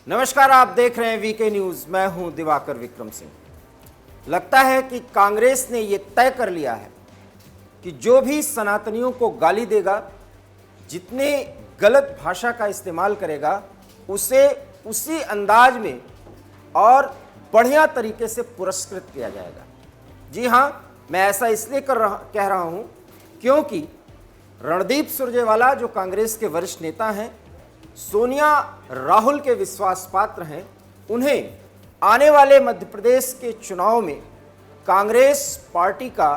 नमस्कार, आप देख रहे हैं वीके न्यूज। मैं हूं दिवाकर विक्रम सिंह। लगता है कि कांग्रेस ने यह तय कर लिया है कि जो भी सनातनियों को गाली देगा, जितने गलत भाषा का इस्तेमाल करेगा, उसे उसी अंदाज में और बढ़िया तरीके से पुरस्कृत किया जाएगा। जी हां, मैं ऐसा इसलिए कह रहा हूं क्योंकि रणदीप सुरजेवाला जो कांग्रेस के वरिष्ठ नेता हैं, सोनिया राहुल के विश्वास पात्र हैं, उन्हें आने वाले मध्य प्रदेश के चुनाव में कांग्रेस पार्टी का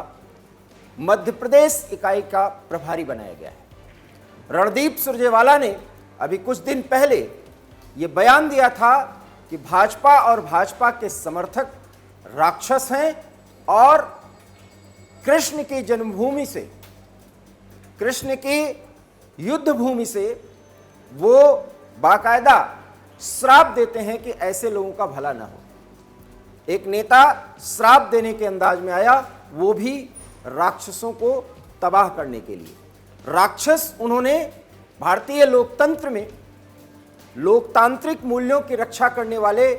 मध्य प्रदेश इकाई का प्रभारी बनाया गया है। रणदीप सुरजेवाला ने अभी कुछ दिन पहले ये बयान दिया था कि भाजपा और भाजपा के समर्थक राक्षस हैं और कृष्ण की जन्मभूमि से, कृष्ण की युद्ध भूमि से वो बाकायदा श्राप देते हैं कि ऐसे लोगों का भला ना हो। एक नेता श्राप देने के अंदाज में आया, वो भी राक्षसों को तबाह करने के लिए। राक्षस उन्होंने भारतीय लोकतंत्र में लोकतांत्रिक मूल्यों की रक्षा करने वाले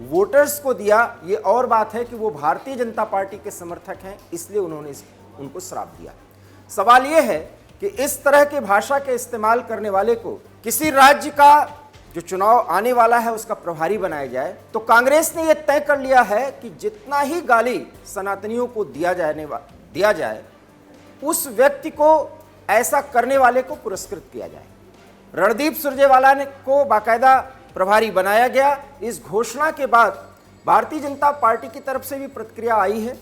वोटर्स को दिया। ये और बात है कि वो भारतीय जनता पार्टी के समर्थक हैं, इसलिए उन्होंने उनको श्राप दिया। सवाल यह है कि इस तरह की भाषा के इस्तेमाल करने वाले को किसी राज्य का जो चुनाव आने वाला है उसका प्रभारी बनाया जाए, तो कांग्रेस ने यह तय कर लिया है कि जितना ही गाली सनातनियों को दिया जाए, उस व्यक्ति को, ऐसा करने वाले को पुरस्कृत किया जाए। रणदीप सुरजेवाला ने को बाकायदा प्रभारी बनाया गया। इस घोषणा के बाद भारतीय जनता पार्टी की तरफ से भी प्रतिक्रिया आई है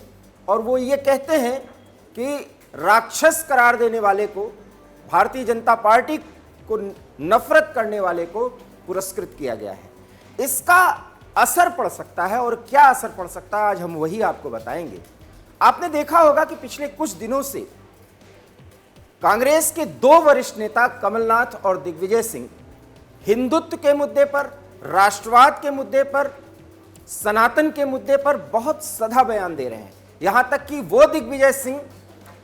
और वो ये कहते हैं कि राक्षस करार देने वाले को, भारतीय जनता पार्टी को नफरत करने वाले को पुरस्कृत किया गया है। इसका असर पड़ सकता है, और क्या असर पड़ सकता है आज हम वही आपको बताएंगे। आपने देखा होगा कि पिछले कुछ दिनों से कांग्रेस के दो वरिष्ठ नेता कमलनाथ और दिग्विजय सिंह हिंदुत्व के मुद्दे पर, राष्ट्रवाद के मुद्दे पर, सनातन के मुद्दे पर बहुत सधा बयान दे रहे हैं। यहां तक कि वो दिग्विजय सिंह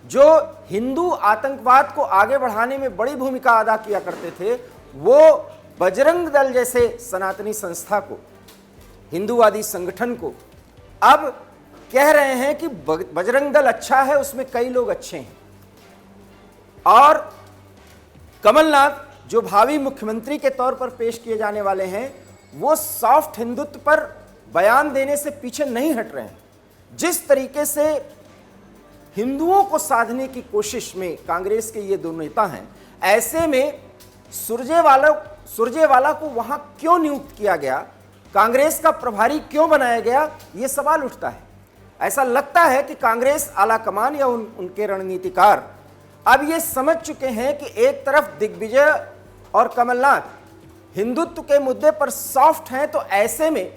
जो हिंदू आतंकवाद को आगे बढ़ाने में बड़ी भूमिका अदा किया करते थे, वो बजरंग दल जैसे सनातनी संस्था को, हिंदूवादी संगठन को अब कह रहे हैं कि बजरंग दल अच्छा है, उसमें कई लोग अच्छे हैं। और कमलनाथ जो भावी मुख्यमंत्री के तौर पर पेश किए जाने वाले हैं, वो सॉफ्ट हिंदुत्व पर बयान देने से पीछे नहीं हट रहे हैं। जिस तरीके से हिंदुओं को साधने की कोशिश में कांग्रेस के ये दो नेता हैं, ऐसे में सुरजेवाला को वहां क्यों नियुक्त किया गया, कांग्रेस का प्रभारी क्यों बनाया गया, ये सवाल उठता है। ऐसा लगता है कि कांग्रेस आलाकमान या उनके रणनीतिकार अब ये समझ चुके हैं कि एक तरफ दिग्विजय और कमलनाथ हिंदुत्व के मुद्दे पर सॉफ्ट हैं, तो ऐसे में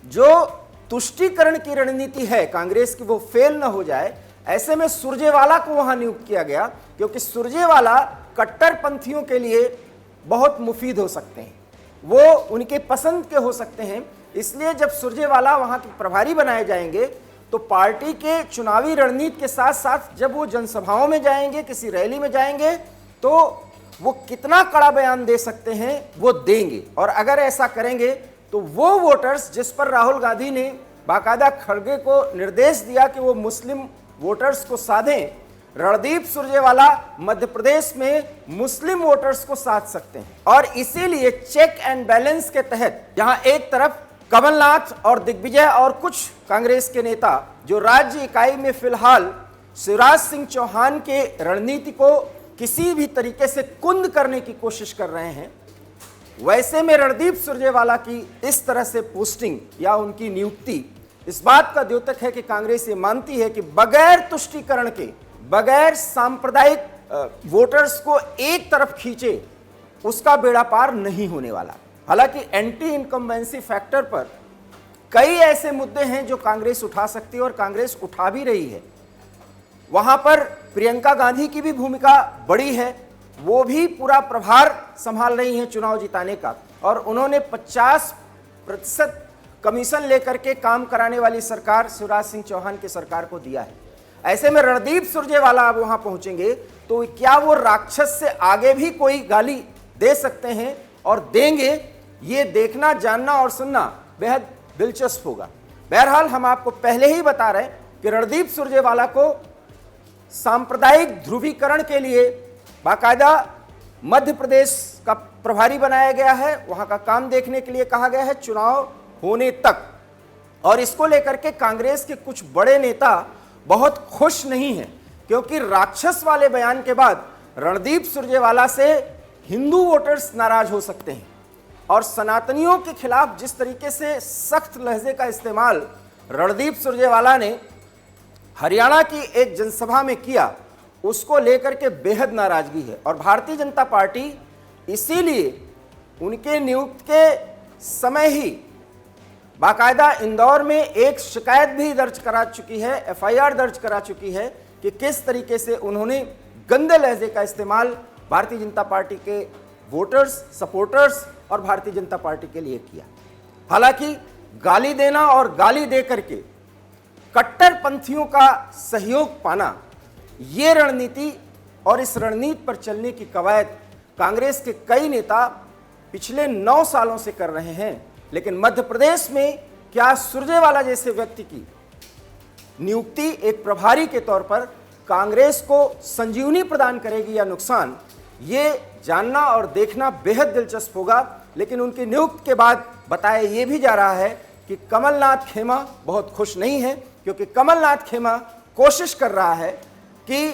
जो तुष्टीकरण की रणनीति है कांग्रेस की, वो फेल न हो जाए। ऐसे में सुरजेवाला को वहां नियुक्त किया गया, क्योंकि सुरजेवाला कट्टरपंथियों के लिए बहुत मुफीद हो सकते हैं, वो उनके पसंद के हो सकते हैं। इसलिए जब सुरजेवाला वहां के प्रभारी बनाए जाएंगे, तो पार्टी के चुनावी रणनीति के साथ साथ जब वो जनसभाओं में जाएंगे, किसी रैली में जाएंगे, तो वो कितना कड़ा बयान दे सकते हैं वो देंगे। और अगर ऐसा करेंगे तो वो वोटर्स जिस पर राहुल गांधी ने बाकायदा खड़गे को निर्देश दिया कि वो मुस्लिम वोटर्स को साधें, रणदीप सुरजेवाला मध्य प्रदेश में मुस्लिम वोटर्स को साध सकते हैं। और इसीलिए चेक एंड बैलेंस के तहत जहां एक तरफ कमलनाथ और दिग्विजय और कुछ कांग्रेस के नेता जो राज्य इकाई में फिलहाल शिवराज सिंह चौहान के रणनीति को किसी भी तरीके से कुंद करने की कोशिश कर रहे हैं, वैसे में रणदीप सुरजेवाला की इस तरह से पोस्टिंग या उनकी नियुक्ति इस बात का द्योतक है कि कांग्रेस ये मानती है कि बगैर तुष्टीकरण के, बगैर सांप्रदायिक वोटर्स को एक तरफ खींचे, उसका बेड़ा पार नहीं होने वाला। हालांकि एंटी इनकम्बेंसी फैक्टर पर कई ऐसे मुद्दे हैं जो कांग्रेस उठा सकती है और कांग्रेस उठा भी रही है। वहां पर प्रियंका गांधी की भी भूमिका बड़ी है, वो भी पूरा प्रभार संभाल रही हैं चुनाव जिताने का, और उन्होंने 50% कमीशन लेकर के काम कराने वाली सरकार शिवराज सिंह चौहान की सरकार को दिया है। ऐसे में रणदीप सुरजेवाला अब वहां पहुंचेंगे तो क्या वो राक्षस से आगे भी कोई गाली दे सकते हैं और देंगे, ये देखना, जानना और सुनना बेहद दिलचस्प होगा। बहरहाल हम आपको पहले ही बता रहे हैं कि रणदीप सुरजेवाला को सांप्रदायिक ध्रुवीकरण के लिए बाकायदा मध्य प्रदेश का प्रभारी बनाया गया है, वहां का काम देखने के लिए कहा गया है चुनाव होने तक। और इसको लेकर के कांग्रेस के कुछ बड़े नेता बहुत खुश नहीं हैं, क्योंकि राक्षस वाले बयान के बाद रणदीप सुरजेवाला से हिंदू वोटर्स नाराज हो सकते हैं। और सनातनियों के खिलाफ जिस तरीके से सख्त लहजे का इस्तेमाल रणदीप सुरजेवाला ने हरियाणा की एक जनसभा में किया, उसको लेकर के बेहद नाराजगी है। और भारतीय जनता पार्टी इसीलिए उनके नियुक्त के समय ही बाकायदा इंदौर में एक शिकायत भी दर्ज करा चुकी है, एफआईआर दर्ज करा चुकी है कि किस तरीके से उन्होंने गंदे लहजे का इस्तेमाल भारतीय जनता पार्टी के वोटर्स, सपोर्टर्स और भारतीय जनता पार्टी के लिए किया। हालांकि गाली देना और गाली दे करके कट्टरपंथियों का सहयोग पाना, ये रणनीति और इस रणनीति पर चलने की कवायद कांग्रेस के कई नेता पिछले 9 सालों से कर रहे हैं। लेकिन मध्य प्रदेश में क्या सुरजेवाला जैसे व्यक्ति की नियुक्ति एक प्रभारी के तौर पर कांग्रेस को संजीवनी प्रदान करेगी या नुकसान, ये जानना और देखना बेहद दिलचस्प होगा। लेकिन उनकी नियुक्ति के बाद बताया यह भी जा रहा है कि कमलनाथ खेमा बहुत खुश नहीं है, क्योंकि कमलनाथ खेमा कोशिश कर रहा है कि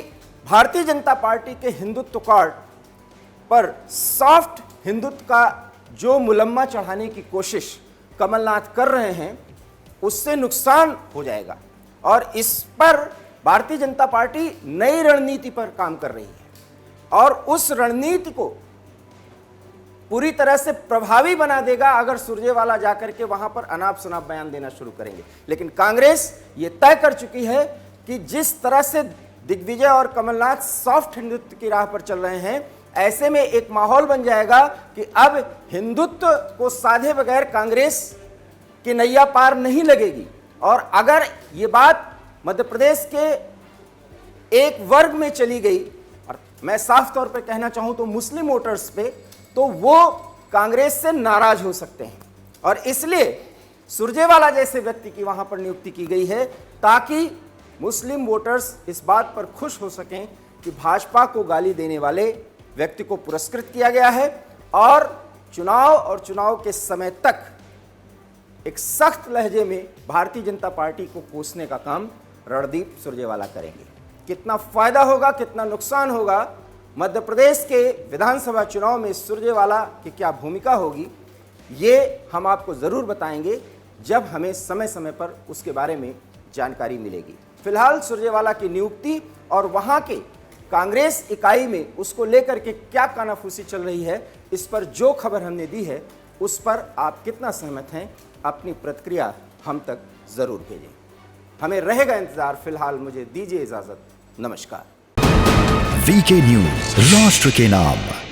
भारतीय जनता पार्टी के हिंदुत्व कार्ड पर सॉफ्ट हिंदुत्व का जो मुलम्मा चढ़ाने की कोशिश कमलनाथ कर रहे हैं, उससे नुकसान हो जाएगा। और इस पर भारतीय जनता पार्टी नई रणनीति पर काम कर रही है और उस रणनीति को पूरी तरह से प्रभावी बना देगा अगर सुरजेवाला जाकर के वहां पर अनाप शनाप बयान देना शुरू करेंगे। लेकिन कांग्रेस ये तय कर चुकी है कि जिस तरह से दिग्विजय और कमलनाथ सॉफ्ट हिंदुत्व की राह पर चल रहे हैं, ऐसे में एक माहौल बन जाएगा कि अब हिंदुत्व को साधे बगैर कांग्रेस की नैया पार नहीं लगेगी। और अगर ये बात मध्य प्रदेश के एक वर्ग में चली गई, और मैं साफ तौर पर कहना चाहूं तो मुस्लिम वोटर्स पे, तो वो कांग्रेस से नाराज हो सकते हैं। और इसलिए सुरजेवाला जैसे व्यक्ति की वहां पर नियुक्ति की गई है, ताकि मुस्लिम वोटर्स इस बात पर खुश हो सकें कि भाजपा को गाली देने वाले व्यक्ति को पुरस्कृत किया गया है और चुनाव के समय तक एक सख्त लहजे में भारतीय जनता पार्टी को कोसने का काम रणदीप सुरजेवाला करेंगे। कितना फायदा होगा, कितना नुकसान होगा, मध्य प्रदेश के विधानसभा चुनाव में सुरजेवाला की क्या भूमिका होगी, ये हम आपको जरूर बताएंगे जब हमें समय समय पर उसके बारे में जानकारी मिलेगी। फिलहाल सुरजेवाला की नियुक्ति और वहां के कांग्रेस इकाई में उसको लेकर के क्या कानाफूसी चल रही है, इस पर जो खबर हमने दी है उस पर आप कितना सहमत हैं, अपनी प्रतिक्रिया हम तक जरूर भेजें। हमें रहेगा इंतजार। फिलहाल मुझे दीजिए इजाजत। नमस्कार। वीके न्यूज, राष्ट्र के नाम।